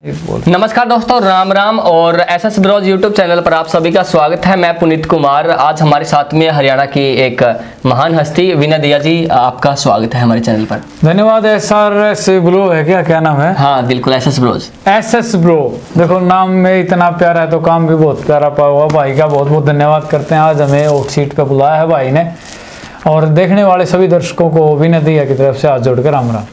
नमस्कार दोस्तों, राम राम। और एसएस ब्रोज यूट्यूब चैनल पर आप सभी का स्वागत है। मैं पुनीत कुमार। आज हमारे साथ में हरियाणा की एक महान हस्ती विनय दहिया जी, आपका स्वागत है हमारे चैनल पर। धन्यवाद। एसएस ब्रो है क्या नाम है? हाँ बिल्कुल, एसएस ब्रोज। एसएस ब्रो, देखो नाम में इतना प्यारा है तो काम भी बहुत प्यारा पाया हुआ। भाई का बहुत बहुत धन्यवाद करते हैं, आज हमें ऑफ सीट पे बुलाया है भाई ने। और देखने वाले सभी दर्शकों को विनय दहिया की तरफ से हाथ जोड़कर राम राम।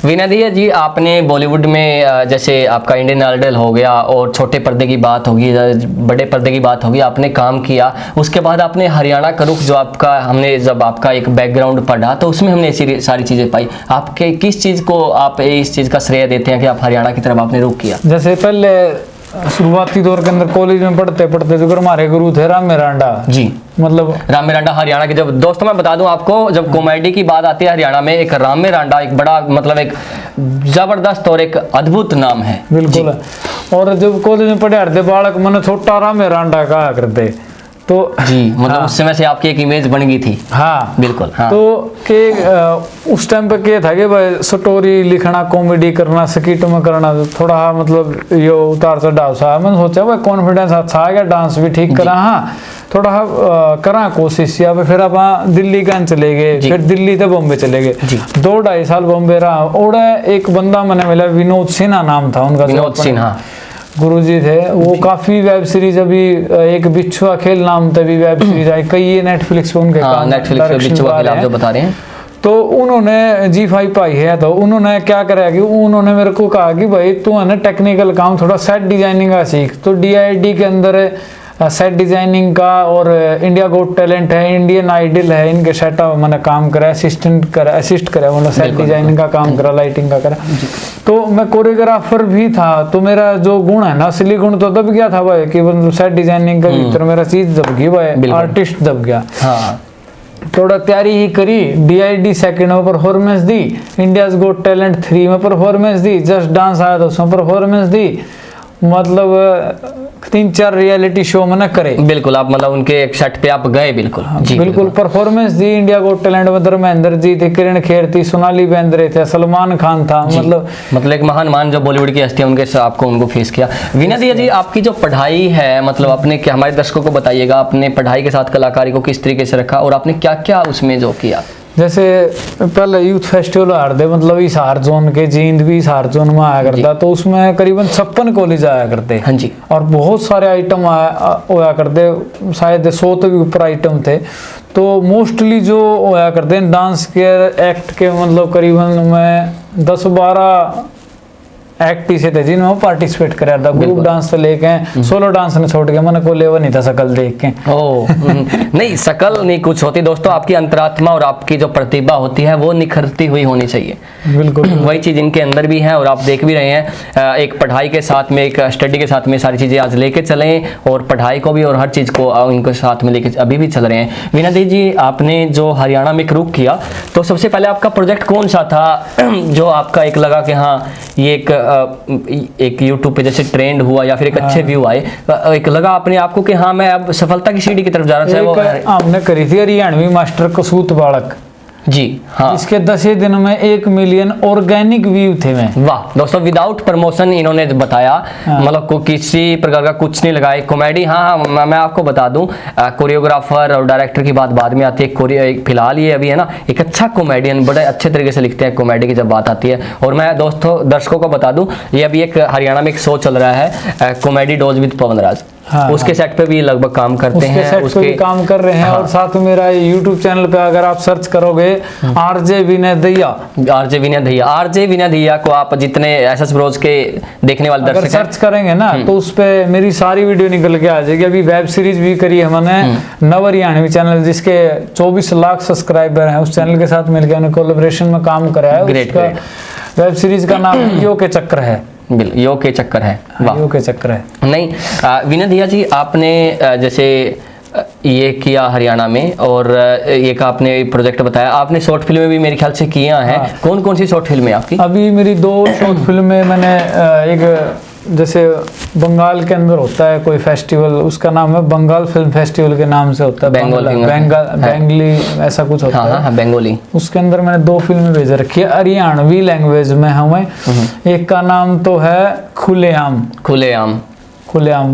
विनय दहिया जी, आपने बॉलीवुड में जैसे आपका इंडियन आइडल हो गया और छोटे पर्दे की बात होगी, बड़े पर्दे की बात होगी, आपने काम किया। उसके बाद आपने हरियाणा का रुख, जो आपका हमने जब आपका एक बैकग्राउंड पढ़ा तो उसमें हमने ऐसी सारी चीज़ें पाई। आपके किस चीज़ को आप इस चीज़ का श्रेय देते हैं कि आप हरियाणा की तरफ आपने रुख किया? जैसे पहले शुरुआती दौर के अंदर कॉलेज में पढ़ते पढ़ते जो हमारे गुरु थे राम मेरांडा जी, मतलब राम मेरांडा हरियाणा के। जब दोस्तों मैं बता दूं आपको, जब कॉमेडी की बात आती है हरियाणा में, एक राम मेरांडा एक बड़ा मतलब एक जबरदस्त और एक अद्भुत नाम है। बिल्कुल। और जब कॉलेज में पढ़े हरदे बालक मन छोटा राम मेरांडा कहा करते तो जी, मतलब उस समय से आपकी एक इमेज बन गई थी। हाँ बिल्कुल। हाँ। तो के उस टाइम पे क्या था कि भाई स्टोरी लिखना, कॉमेडी करना, स्किट में करना, थोड़ा मतलब यो उतार चढ़ाव सा। मैंने सोचा भाई कॉन्फिडेंस अच्छा आ गया, डांस भी ठीक करा, हाँ थोड़ा करा कोशिश। या फिर आप दिल्ली का चले गए, फिर दिल्ली से बॉम्बे चले गए, 2-2.5 साल बॉम्बे रहा। और एक बंदा मैंने मिला, विनोद सिन्हा नाम था उनका, विनोद सिन्हा गुरुजी थे वो। काफी वेब सीरीज, अभी एक बिच्छुआ खेल नाम तभी वेब सीरीज आई, कई नेटफ्लिक्स पे उनके काम, नेटफ्लिक्स पे बिच्छुआ खेल आप जो बता रहे हैं। तो उन्होंने G5 पाई है, तो उन्होंने क्या करा कि उन्होंने मेरे को कहा कि भाई तू है ना टेक्निकल काम थोड़ा सेट डिजाइनिंग का सीख। तो DID के अंदर सेट डिजाइनिंग का और इंडिया गोट टैलेंट है, इंडियन आइडल है, इनके सेटअप मैंने काम करा, असिस्ट करा, मतलब सेट डिजाइनिंग का काम करा, लाइटिंग का करा। तो मैं कोरियोग्राफर भी था। तो मेरा जो गुण है ना, असली गुण तो दब गया था भाई कि मतलब सेट डिजाइनिंग के भीतर मेरा चीज दब गई भाई, आर्टिस्ट दब गया। हाँ। थोड़ा तैयारी ही करी, DID सेकंड में परफॉर्मेंस दी, इंडियाज गोट टैलेंट 3 में परफॉर्मेंस दी, जस्ट डांस आया तो उसमें परफॉर्मेंस दी, मतलब 3-4 रियलिटी शो मैंने करे। बिल्कुल, आप मतलब उनके एक सेट पे आप गए। बिल्कुल जी, बिल्कुल परफॉर्मेंस दी। इंडिया गोट टैलेंट में धर्मेंद्र जी थे, किरण खेर थी, सोनाली बेंद्रे थे, सलमान खान था, मतलब एक महान जो बॉलीवुड की हस्ती है उनके आपको उनको फेस किया। विनय दहिया जी, आपकी जो पढ़ाई है, मतलब आपने क्या, हमारे दर्शकों को बताइएगा, आपने पढ़ाई के साथ कलाकारी को किस तरीके से रखा और आपने क्या क्या उसमें जो किया? जैसे पहले यूथ फेस्टिवल हारदे, मतलब इस हार जोन के जींद भी इस हार जोन में आया करता, तो उसमें करीबन 56 कॉलेज आया करते। हाँ जी। और बहुत सारे आइटम होया करते, शायद 100 के ऊपर आइटम थे। तो मोस्टली जो होया करते हैं डांस के एक्ट के, मतलब करीबन मैं 10-12 एक्ट से थे जिनमें पार्टिसिपेट कर रहा था। ग्रुप डांस से लेके सोलो डांस ने छोड़ के, मैंने को लेवल नहीं था शकल देख के। नहीं, शकल नहीं कुछ होती दोस्तों, आपकी अंतरात्मा और आपकी जो प्रतिभा होती है वो निखरती हुई होनी चाहिए। बिल्कुल वही चीज इनके अंदर भी है और आप देख भी रहे हैं। एक पढ़ाई के साथ में, एक स्टडी के साथ में सारी चीजें आज लेके चलें, और पढ़ाई को भी और हर चीज को इनके साथ में लेके अभी भी चल रहे हैं। विनय दहिया जी, आपने जो हरियाणा में रुख किया, तो सबसे पहले आपका प्रोजेक्ट कौन सा था जो आपका एक लगा कि हाँ ये एक YouTube पे जैसे ट्रेंड हुआ या फिर एक अच्छे व्यू आए, एक लगा अपने आप को कि हाँ मैं अब सफलता की सीढ़ी की तरफ जा रहा था? वो हमने करी थी हरियाणवी मास्टर कसूत बालक जी। हाँ। इसके 10 ही दिन में 1 मिलियन ऑर्गेनिक व्यू थे। मैं वाह दोस्तों, विदाउट प्रमोशन इन्होंने बताया। मतलब को किसी प्रकार का कुछ नहीं लगाए। कॉमेडी, हाँ मैं आपको बता दूं, कोरियोग्राफर और डायरेक्टर की बात बाद में आती है। फिलहाल ये अभी है ना एक अच्छा कॉमेडियन, बड़े अच्छे तरीके से लिखते हैं कॉमेडी की जब बात आती है। और मैं दोस्तों दर्शकों को बता दूं, ये अभी एक हरियाणा में एक शो चल रहा है, कॉमेडी डोज विद पवन राज। उसके सेट पे भी लगभग काम करते हैं, उसके भी काम कर रहे हैं। और साथ में मेरा YouTube चैनल पे अगर आप सर्च करोगे RJ विनय दहिया, RJ विनय दहिया को आप जितने एसएस ब्रोज के देखने वाले दर्शक सर्च करेंगे ना, तो उस पे मेरी सारी वीडियो निकल के आ जाएगी। अभी वेब सीरीज भी करी है मैंने, नव हरियाणवी चैनल, जिसके 24 लाख सब्सक्राइबर हैं। उस चैनल के साथ मिलकर मैंने कोलैबोरेशन में काम करा है। वेब सीरीज का नाम यो के चक्कर है। यो के चक्कर है। यो के चक्कर है। नहीं, विनय दहिया जी, आपने जैसे ये किया हरियाणा में, और एक आपने प्रोजेक्ट बताया, आपने शॉर्ट फिल्में भी मेरे ख्याल से किया हैं। कौन कौन सी शॉर्ट फिल्में आपकी? अभी मेरी 2 शॉर्ट फिल्में मैंने, एक जैसे बंगाल के अंदर होता है कोई फेस्टिवल, उसका नाम है बंगाल फिल्म फेस्टिवल के नाम से होता है, बंगाली ऐसा कुछ होता है। हाँ, बंगाली। उसके अंदर मैंने 2 फिल्में भेज रखी है, हरियाणवी लैंग्वेज में हमें। एक का नाम तो है खुलेआम,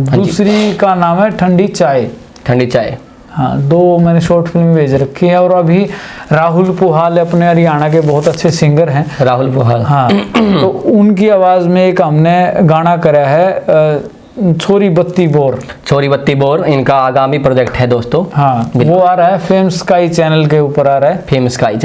दूसरी का नाम है ठंडी चाय। हाँ, 2 मैंने शॉर्ट फिल्म भेज रखी है। और अभी राहुल पुहाल अपने हरियाणा के बहुत अच्छे सिंगर हैं, राहुल पुहाल। हाँ, तो उनकी आवाज में एक हमने गाना करा है छोरी बत्ती बोर। इनका आगामी प्रोजेक्ट है दोस्तों। हाँ, वो आ रहा है फेम स्काई चैनल के ऊपर आ रहा है। फेम स्काई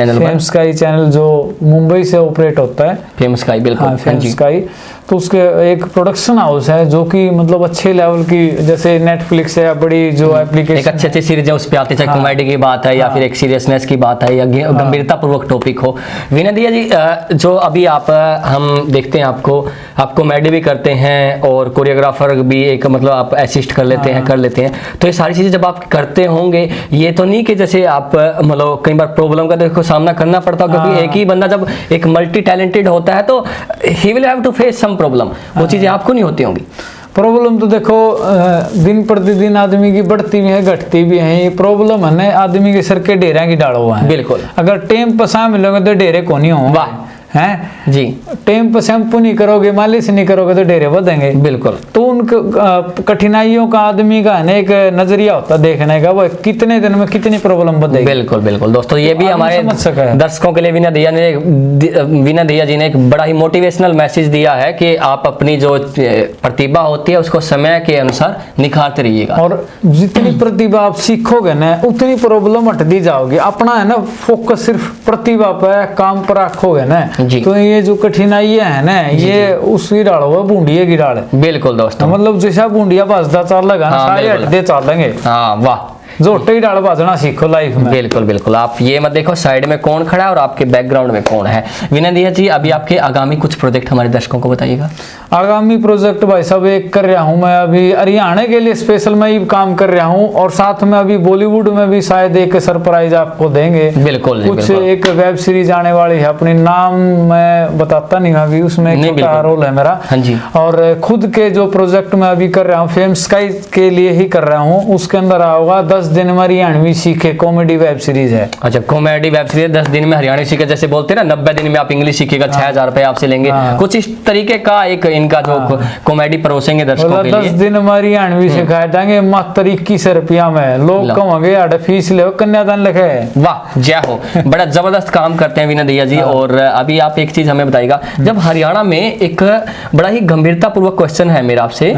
चैनल जो मुंबई से ऑपरेट होता है। फेम स्काई, बिल्कुल। हाँ, फेम स्काई। तो उसके एक प्रोडक्शन हाउस है जो कि मतलब अच्छे लेवल की, जैसे नेटफ्लिक्स है या बड़ी जो एप्लीकेशन, एक अच्छी सीरीज है उस पे आती है, चाहे कॉमेडी की बात है या फिर एक सीरियसनेस की बात है या गंभीरता पूर्वक टॉपिक हो। विनय जी, जो अभी हम देखते हैं आप कॉमेडी भी करते हैं और कोरियोग्राफर भी, एक मतलब आप असिस्ट कर लेते हैं, तो ये सारी चीजें जब आप करते होंगे, ये तो नहीं कि जैसे आप मतलब कई बार प्रॉब्लम का देखो सामना करना पड़ता है, क्योंकि एक ही बंदा जब एक मल्टी टैलेंटेड होता है तो ही will have to face some problem. वो चीजें आपको नहीं होती होंगी? प्रॉब्लम तो देखो दिन प्रतिदिन आदमी की बढ़ती भी है, घटती भी है। ये प्रॉब्लम है ना, आदमी के सर के डेरा की डालो है। बिल्कुल। अगर टेम पसा मिलोगे तो डेरे को नहीं हो। वाह हैं जी। टेम पर शैम्पू नहीं करोगे, मालिश नहीं करोगे तो डेरे बढ़ेंगे। बिल्कुल। तो उन कठिनाइयों का आदमी का है ना एक नजरिया होता है देखने का, वो कितने दिन में कितनी प्रॉब्लम बढ़ेगी। बिल्कुल दोस्तों, ये भी हमारे दर्शकों के लिए विनय दहिया जी ने एक बड़ा ही मोटिवेशनल मैसेज दिया है कि आप अपनी जो प्रतिभा होती है उसको समय के अनुसार निखारते रहिएगा, और जितनी प्रतिभा आप सीखोगे ना उतनी प्रॉब्लम हटती जाओगे। अपना है ना फोकस सिर्फ प्रतिभा पे, काम पर रखोगे ना, तो ये जो कठिनाइयां है ना, ये उसकी डाल हुआ बूंदिया की डाल। बिल्कुल दोस्तों, मतलब जैसा बूंदिया भाजदा चाल लगा, सारे हटते चालेंगे। हाँ, वाह। जोटे ही डाल भाजना सीखो लाइफ में। बिल्कुल। आप ये मत देखो साइड में कौन खड़ा है और आपके बैकग्राउंड में कौन है। विनय दहिया जी, अभी आपके आगामी कुछ प्रोजेक्ट हमारे दर्शकों को बताइएगा। आगामी प्रोजेक्ट भाई साहब एक कर रहा हूँ मैं अभी हरियाणा के लिए स्पेशल, मैं ही काम कर रहा हूँ, और साथ में अभी बॉलीवुड में भी शायद एक सरप्राइज आपको देंगे। बिल्कुल। कुछ एक वेब सीरीज आने वाली है, अपनी नाम मैं बताता नहीं अभी, उसमें एक छोटा रोल है मेरा। हाँ जी। और खुद के जो प्रोजेक्ट मैं अभी कर रहा हूँ फेम स्काई के लिए ही कर रहा हूँ, उसके अंदर होगा 10 दिन में हरियाणवी सीखे, कॉमेडी वेब सीरीज है। अच्छा, कॉमेडी वेब सीरीज 10 दिन में हरियाणवी सीखे, जैसे बोलते हैं ना 90 दिन में आप इंग्लिश सीखेगा, 6000 रुपए आपसे लेंगे। कुछ इस तरीके का एक इनका जो कॉमेडी परोसेंगे दर्शकों के लिए। 10 दिन में हरियाणवी सिखाए जाएंगे मात्र 21 रुपया में। लोग कहोगे अड़ फीस ले, कन्यादान लिखे है। वाह, जय हो। बड़ा जबरदस्त काम करते हैं विनय दहिया जी। और अभी आप एक चीज हमें बताइएगा, जब हरियाणा में एक बड़ा ही गंभीरता पूर्वक क्वेश्चन है मेरा आपसे,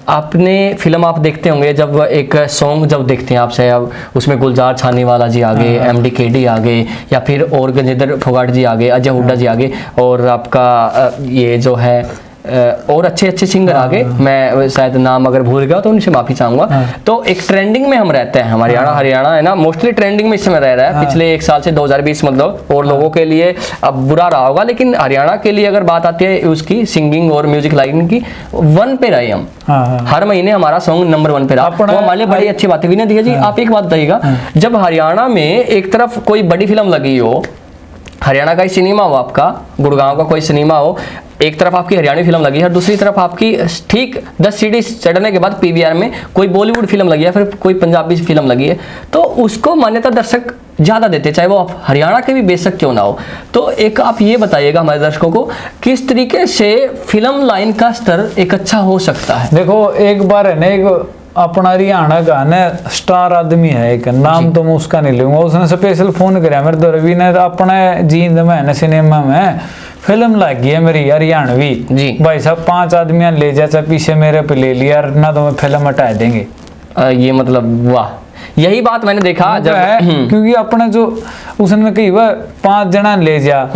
आपने फिल्म आप देखते होंगे, जब एक सॉन्ग जब देखते हैं आपसे, अब उसमें गुलजार छानीवाला जी आ गए, MD केडी आ गए, या फिर और गजेंद्र फोगाट जी आ गए, अजय हुड्डा जी आ गए, और आपका ये जो है और अच्छे सिंगर आ गए, मैं शायद नाम अगर भूल गया तो उनसे माफी चाहूंगा। तो एक ट्रेंडिंग में हम रहते हैं, हरियाणा है ना, मोस्टली ट्रेंडिंग में इस समय रह रहा है पिछले 1 साल से 2020, मतलब और लोगों के लिए अब बुरा रहा होगा, लेकिन हरियाणा के लिए अगर बात आती है उसकी सिंगिंग और म्यूजिक लाइन की, 1 पे रहे हम। हर महीने हमारा सॉन्ग नंबर 1 पे रहा, वो हमारे लिए बड़ी अच्छी बात है। विनय दहिया जी, आप एक बात बताइएगा, जब हरियाणा में एक तरफ कोई बड़ी फिल्म लगी हो, हरियाणा का ही सिनेमा हो, आपका गुड़गांव का कोई सिनेमा हो, एक तरफ आपकी हरियाणवी फिल्म लगी है, दूसरी तरफ आपकी ठीक 10 सीढ़ी चढ़ने के बाद PVR में कोई बॉलीवुड फिल्म लगी है, फिर कोई पंजाबी फिल्म लगी है, तो उसको मान्यता दर्शक ज्यादा देते, चाहे वो आप हरियाणा के भी बेशक क्यों ना हो। तो एक आप ये बताइएगा हमारे दर्शकों को, किस तरीके से फिल्म लाइन का स्तर एक अच्छा हो सकता है। देखो, एक बार है ना, एक अपना हरियाणा का ना स्टार आदमी है, एक नाम तो मैं उसका नहीं लूंगा, उसने स्पेशल फोन कराया मेरे दरवी ने, अपने जींद में है ना सिनेमा में फिल्म लगी है मेरी हरियाणवी जी, भाई साहब 5 आदमियां ले जा पीछे मेरे पे ले लिया, ना तो मैं फिल्म हटा देंगे। ये मतलब वाह, यही बात मैंने देखा जब क्योंकि अपने जो उसने कही वह 5 जना ले जा,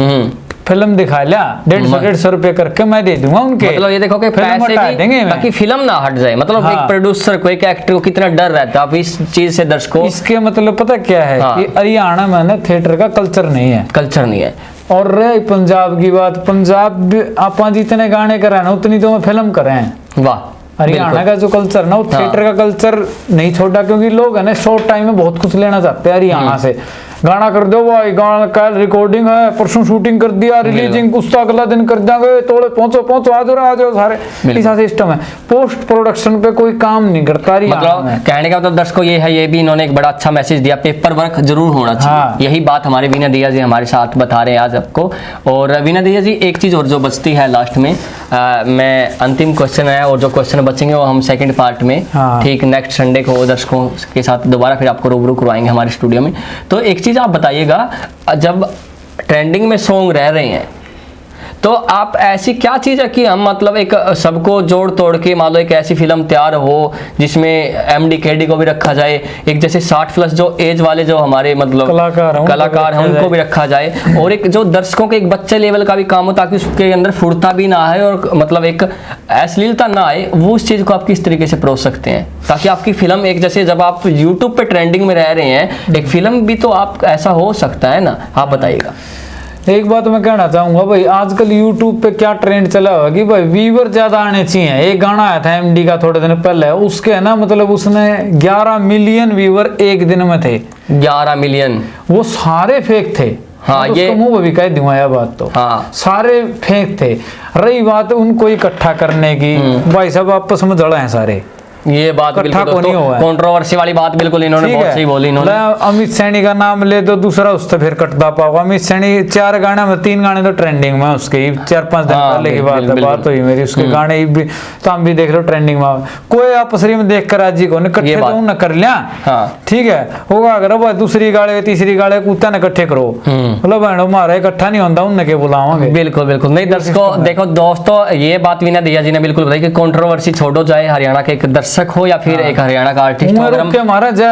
फिल्म दिखा लिया, 150 रुपए करके मैं दे दूंगा उनके। मतलब ये देखो कि पैसे देंगे ताकि फिल्म ना हट जाए, मतलब एक प्रोड्यूसर को, एक एक्टर को कितना डर रहता है इस चीज से दर्शकों। इसके मतलब पता क्या है कि हरियाणा में ना थिएटर का कल्चर नहीं है। और रही पंजाब की बात, पंजाब आप जितने गाने कराए ना उतनी तो मैं फिल्म कराए। वाह। हरियाणा का जो कल्चर ना, वो थिएटर का कल्चर नहीं छोड़ा, क्योंकि लोग है ना शॉर्ट टाइम में बहुत कुछ लेना चाहते हैं हरियाणा से। गाना कर दो भाई, गाना का रिकॉर्डिंग है, परसों शूटिंग कर दिया, रिलीजिंग उसका अगला दिन कर देंगे, थोड़े पहुंचो आ जाओ सारे, ऐसा सिस्टम है। पोस्ट प्रोडक्शन पे कोई काम नहीं करता रही। मतलब कहने का मतलब दर्शकों ये है, ये भी इन्होंने एक बड़ा अच्छा मैसेज दिया, पेपर वर्क जरूर होना चाहिए। हाँ। यही बात हमारे वीना दिया जी हमारे साथ बता रहे हैं आज आपको। और वीना दिया जी एक चीज़ और जो बचती है लास्ट में, मैं अंतिम क्वेश्चन है और जो क्वेश्चन बचेंगे वो हम सेकंड पार्ट में ठीक नेक्स्ट संडे को दर्शकों के साथ दोबारा फिर आपको रूबरू करवाएंगे हमारे स्टूडियो में। तो एक चीज़ आप बताइएगा, जब ट्रेंडिंग में सॉन्ग रह रहे हैं तो आप ऐसी क्या चीज़ है कि हम मतलब एक सबको जोड़ तोड़ के मान लो एक ऐसी फिल्म तैयार हो जिसमें MD-KD को भी रखा जाए, एक जैसे 60+ जो एज वाले जो हमारे मतलब कलाकार हैं उनको भी रखा जाए, और एक जो दर्शकों के एक बच्चे लेवल का भी काम हो ताकि उसके अंदर फुर्ता भी ना आए और मतलब एक अश्लीलता ना आए, वो उस चीज़ को आप किस तरीके से परोस सकते हैं ताकि आपकी फिल्म एक जैसे जब आप यूट्यूब पे ट्रेंडिंग में रह रहे हैं एक फिल्म भी तो आप ऐसा हो सकता है ना, आप बताइएगा। एक बात मैं कहना चाहूंगा भाई, आजकल YouTube पे क्या ट्रेंड चला हुआ कि भाई व्यूवर ज्यादा आने चाहिए। एक गाना आया था MD का थोड़े दिन पहले, उसके है ना मतलब उसने 11 मिलियन व्यूवर एक दिन में थे। 11 मिलियन, वो सारे फेक थे। हाँ, तो ये मुंह भी कह दूंगा यह बात, तो हाँ सारे फेक थे। रही बात उनको इकट्ठा करने की, भाई साहब आपस में जड़ हैं सारे, ये बात बिल्कुल कंट्रोवर्सी वाली बात बिल्कुल इन्होंने बहुत सही बोली। इन्होंने अमित सैनी का नाम ले तो दूसरा उससे फिर कटता पाओ। अमित सैनी 4 गाने में 3 गाने तो ट्रेंडिंग में उसके 4-5 दिन पहले की बात हुई मेरी, उसके गाने भी तो हम भी देख लो ट्रेंडिंग में। कोई आपसरी में देख कर राजी को इकट्ठे तो न कर लिया, ठीक है होगा अगर भाई दूसरी गाड़े तीसरी गाड़े कुत्ता ने इकट्ठे करो, मतलब बहनों हमारा इकट्ठा नहीं होता उनने के बुलावांगे। बिल्कुल बिल्कुल नहीं दर्शकों, देखो दोस्तों ये बात वीना दिया जी ने बिल्कुल बताई कि कंट्रोवर्सी छोड़ो, चाहे हरियाणा के एक दर्शक हो या फिर एक हरियाणा का आर्टिस्ट हो, हमारा जय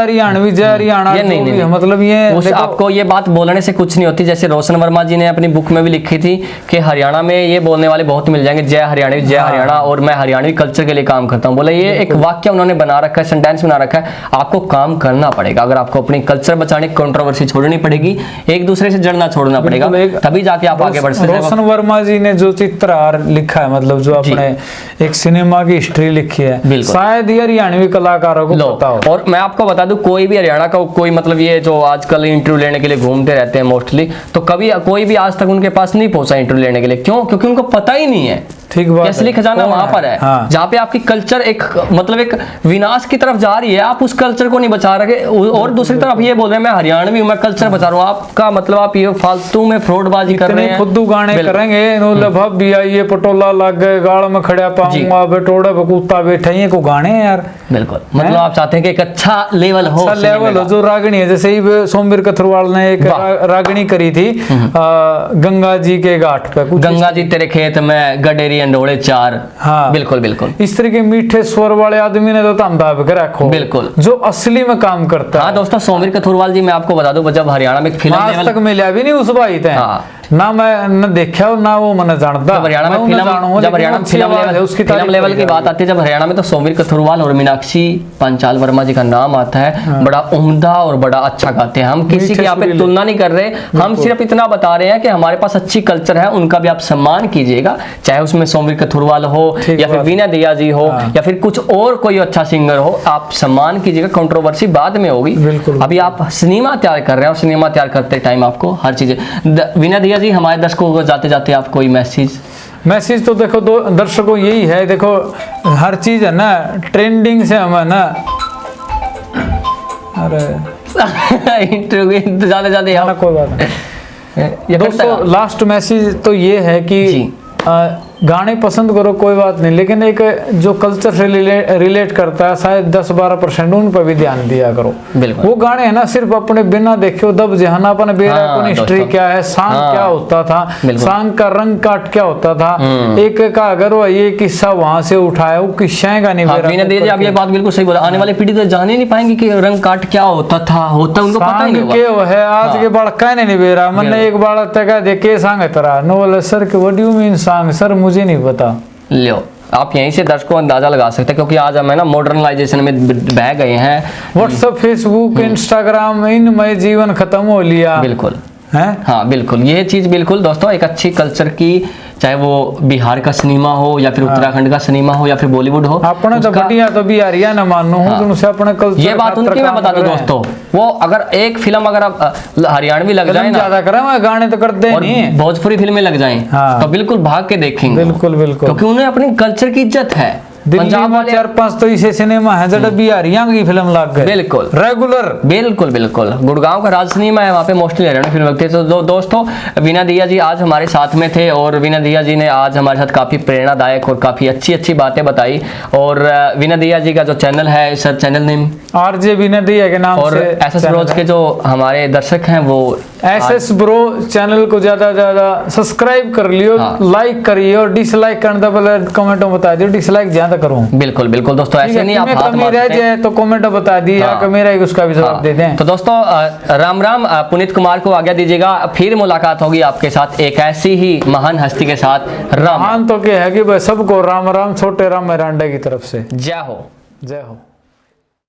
हरियाणा ये नहीं मतलब ये आपको ये बात बोलने से कुछ नहीं होती। जैसे रोशन वर्मा जी ने अपनी बुक में भी लिखी थी कि हरियाणा में ये बोलने वाले बहुत मिल जाएंगे, जय हरियाणा और मैं हरियाणवी कल्चर के लिए काम करता हूँ। बोले ये एक वाक्य उन्होंने बना रखा है, सेंटेंस बना रखा है, आपको काम करना पड़ेगा। अगर आपको अपनी कल्चर बचाने की कंट्रोवर्सी छोड़नी पड़ेगी, एक दूसरे से जड़ना छोड़ना पड़ेगा, तभी जाके आप आगे बढ़ सकते हैं। रोशन वर्मा जी ने जो चित्रहार लिखा है, मतलब जो अपने एक सिनेमा की हिस्ट्री लिखी है, शायद ये हरियाणवी कलाकारों को पता हो। और मैं आपको बता दूं कोई भी हरियाणा का कोई मतलब ये जो आजकल इंटरव्यू लेने के लिए घूमते रहते हैं मोस्टली, तो कभी कोई भी आज तक उनके पास नहीं पहुंचा इंटरव्यू लेने के लिए। क्यों? क्योंकि उनको पता ही नहीं है। ठीक बात है। असली खजाना वहां पर है, हाँ। जहाँ पे आपकी कल्चर एक मतलब एक विनाश की तरफ जा रही है, आप उस कल्चर को नहीं बचा रहे। और दूसरी तरफ ये बोल रहे हैं मैं हरियाणवी हूँ, मैं कल्चर बचा रहा हूँ, आपका मतलब आप ये फालतू में फ्रॉडबाजी कर रहे हैं। खुद गाने करेंगे भाभी आइए पटोला लग गए गाड़ में खड़ा पाऊंगा बेटोड़ा कुत्ता बैठे, ये को गाने हैं यार। बिल्कुल मतलब आप चाहते हैं कि एक अच्छा लेवल हो, अच्छा लेवल हो। जो रागनी है, जैसे ही सोमवीर कथरवाल ने एक रागनी करी थी गंगा जी के घाट पे, गंगा जी तेरे खेत में गडेरी अंडोले 4। हाँ बिल्कुल बिल्कुल, इस तरह के मीठे स्वर वाले आदमी ने तो तुम दाब के रखो, बिल्कुल जो असली में काम करता है। हाँ दोस्तों, सोमवीर कथुरवाल जी मैं आपको बता दूं, जब हरियाणा में फिल्म आज तक मिला भी नहीं उस भाई थे, ना मैं न देखा ना वो मैंने जानता। जब हरियाणा में फिल्म लेवल की बात आती है, जब हरियाणा में तो सोमवीर कथुरवाल और मीनाक्षी पांचाल वर्मा जी का नाम आता है। बड़ा उम्दा और बड़ा अच्छा गाते हैं। हम किसी की यहाँ पे तुलना नहीं कर रहे, हम सिर्फ इतना बता रहे हैं कि हमारे पास अच्छी कल्चर है, उनका भी आप सम्मान कीजिएगा, चाहे उसमें सोमवीर कथुरवाल हो या फिर वीना दिया जी हो या फिर कुछ और कोई अच्छा सिंगर हो, आप सम्मान कीजिएगा। कंट्रोवर्सी बाद में होगी, अभी आप सिनेमा तैयार कर रहे हैं और सिनेमा तैयार करते टाइम आपको हर चीज। वीना दिया जी हमारे दर्शकों को जाते जाते आप कोई मैसेज तो देखो दो दर्शकों यही है, देखो हर चीज है ना ट्रेंडिंग से हम है ना, अरे इंटरव्यू जाते कोई बात नहीं। दोस्तों लास्ट मैसेज तो ये है कि गाने पसंद करो कोई बात नहीं, लेकिन एक जो कल्चर से रिलेट करता है शायद 10-12% उन पर भी ध्यान दिया करो। वो गाने है ना सिर्फ अपने बिना देखे दब जहाना अपन बेरा हिस्ट्री क्या है, सांग क्या होता था, सांग का रंग काट क्या होता था, एक का अगर वो ये किस्सा वहां से उठाया वो किस्सा का नहीं बेरा। आप ये बात बिल्कुल सही बोला, आने वाली पीढ़ी तो जाने नहीं पाएंगे कि रंग काट क्या होता था, उनको पता ही नहीं होगा। है आज के बालक कहने नहीं बेरा, मैंने एक बालक तक देखे सांग तरह no sir what do you mean song, sir मुझे नहीं पता। लो आप यहीं से दर्शकों अंदाजा लगा सकते हैं, क्योंकि आज हम है ना मॉडर्नाइजेशन में बह गए हैं। व्हाट्सएप फेसबुक इंस्टाग्राम इनमें जीवन खत्म हो लिया। बिल्कुल हैं। हाँ बिल्कुल, ये चीज बिल्कुल दोस्तों एक अच्छी कल्चर की, चाहे वो बिहार का सिनेमा हो या फिर उत्तराखंड का सिनेमा हो या फिर बॉलीवुड हो, अपने तो उसका- बढ़िया तो बिहारिया न मानो हूँ तो उनसे अपने कल्चर ये बात उनकी मैं बता दूं दोस्तों, वो अगर एक फिल्म अगर आप हरियाणवी लग जाए ना ज्यादा करें मैं गाने तो करते ही और नहीं। भोजपुरी फिल्में लग जाएं हाँ। तो बिल्कुल भाग के देखेंगे, बिल्कुल बिल्कुल। क्योंकि उन्हें अपनी कल्चर की इज्जत है। दिल्ली पंजाब में वाले 4-5 तो ऐसे सिनेमा है जब बिहारिया की फिल्म लग गए बिल्कुल रेगुलर। बिल्कुल बिल्कुल, गुड़गांव का राज सिनेमा है, वहाँ पे मोस्टली हरियाणवी फिल्म लगती है। तो दोस्तों वीना दिया जी आज हमारे साथ में थे और वीना दिया जी ने आज हमारे साथ काफ़ी प्रेरणादायक और काफ़ी अच्छी अच्छी बातें बताई। और वीना दिया जी का जो चैनल है सर, चैनल नेम आरजे विनय दिया के नाम और से एसएस ब्रोज के जो हमारे दर्शक हैं वो एसएस ब्रो चैनल को ज्यादा सब्सक्राइब कर लियो, हाँ। लाइक करियो और डिसलाइक करने पहले कमेंट में बता दियो डिसलाइक ज्यादा करूँ। बिल्कुल बिल्कुल दोस्तों, ऐसे नहीं आप हाथ कमी मार रह सकते। जाए तो कमेंट बता दिए हाँ। या मेरा ही उसका भी जवाब हाँ। दे दें। तो दोस्तों राम राम, पुनीत कुमार को आज्ञा दीजिएगा, फिर मुलाकात होगी आपके साथ एक ऐसी ही महान हस्ती के साथ। राम महान तो क्या है कि भाई सबको राम राम, छोटे राम मेरांडे की तरफ से जय हो। जय हो।